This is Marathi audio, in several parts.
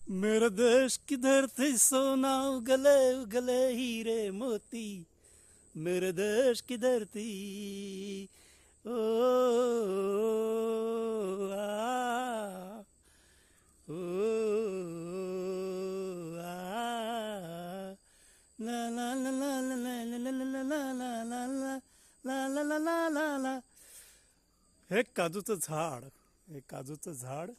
मेरे देश की धरती सोना उगले उगले हीरे मोती। मेरे देश की धरती ओ आ, ओ आ, ला ला ला ला ला ला ला ला ला ला ला ला ला ला ला ला। हे काजूचं झाड, हे काजूचं झाड,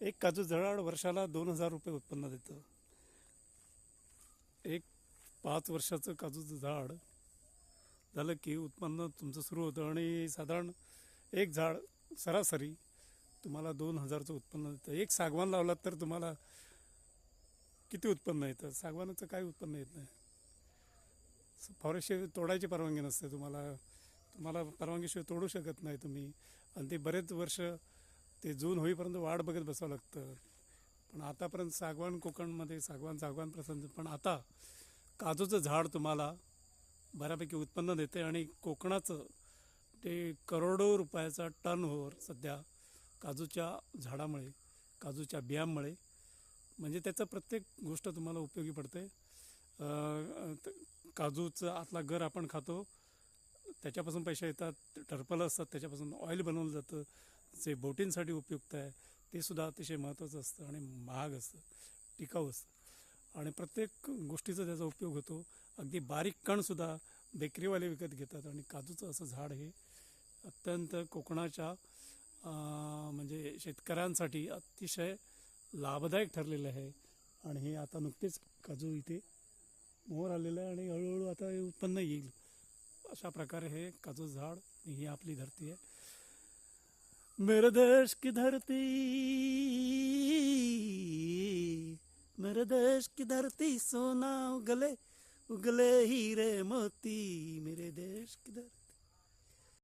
एक काजू झाड वर्षाला 2,000 रुपये उत्पन्न देतं. एक 5 वर्षाचं काजूचं झाड झालं की उत्पन्न तुमचं सुरू होतं आणि साधारण एक झाड सरासरी तुम्हाला 2,000चं उत्पन्न देतं. एक सागवान लावलात तर तुम्हाला किती उत्पन्न येतं? सागवानाचं काही उत्पन्न येत नाही. फॉरेस्टची तोडायची परवानगी नसते तुम्हाला, तुम्हाला परवानगीशिवाय तोडू शकत नाही तुम्ही. आणि ते बरेच वर्ष ते जून होईपर्यंत वाट बघत बसावं लागतं. पण आतापर्यंत सागवान कोकणमध्ये सागवान प्रसन्न, पण आता काजूचं झाड तुम्हाला बऱ्यापैकी उत्पन्न देते. आणि कोकणाचं ते करोडो रुपयाचा टर्नओव्हर सध्या काजूच्या झाडामुळे, काजूच्या बियांमुळे, म्हणजे त्याचं प्रत्येक गोष्ट तुम्हाला उपयोगी पडते. काजूचं आतला गर आपण खातो, त्याच्यापासून पैसे येतात. टरफलं असतात, त्याच्यापासून ऑइल बनवलं जातं, जे बोटींसाठी उपयुक्त आहे. ते सुद्धा अतिशय महत्त्वाचं असतं आणि महाग असतं, टिकाऊ असतं. आणि प्रत्येक गोष्टीचा त्याचा उपयोग होतो. अगदी बारीक कणसुद्धा बेकरीवाले विकत घेतात. आणि काजूचं असं झाड हे अत्यंत कोकणाच्या म्हणजे शेतकऱ्यांसाठी अतिशय लाभदायक ठरलेलं आहे. आणि हे आता नुकतेच काजू इथे मोहर आलेलं आहे आणि हळूहळू आता हे उत्पन्न येईल. अशा प्रकारे हे काजू झाड, ही आपली धरती आहे. मेरे देश की धरती, मेरे देश की धरती सोना उगले उगले हीरे मोती. मेरे देश की धरती.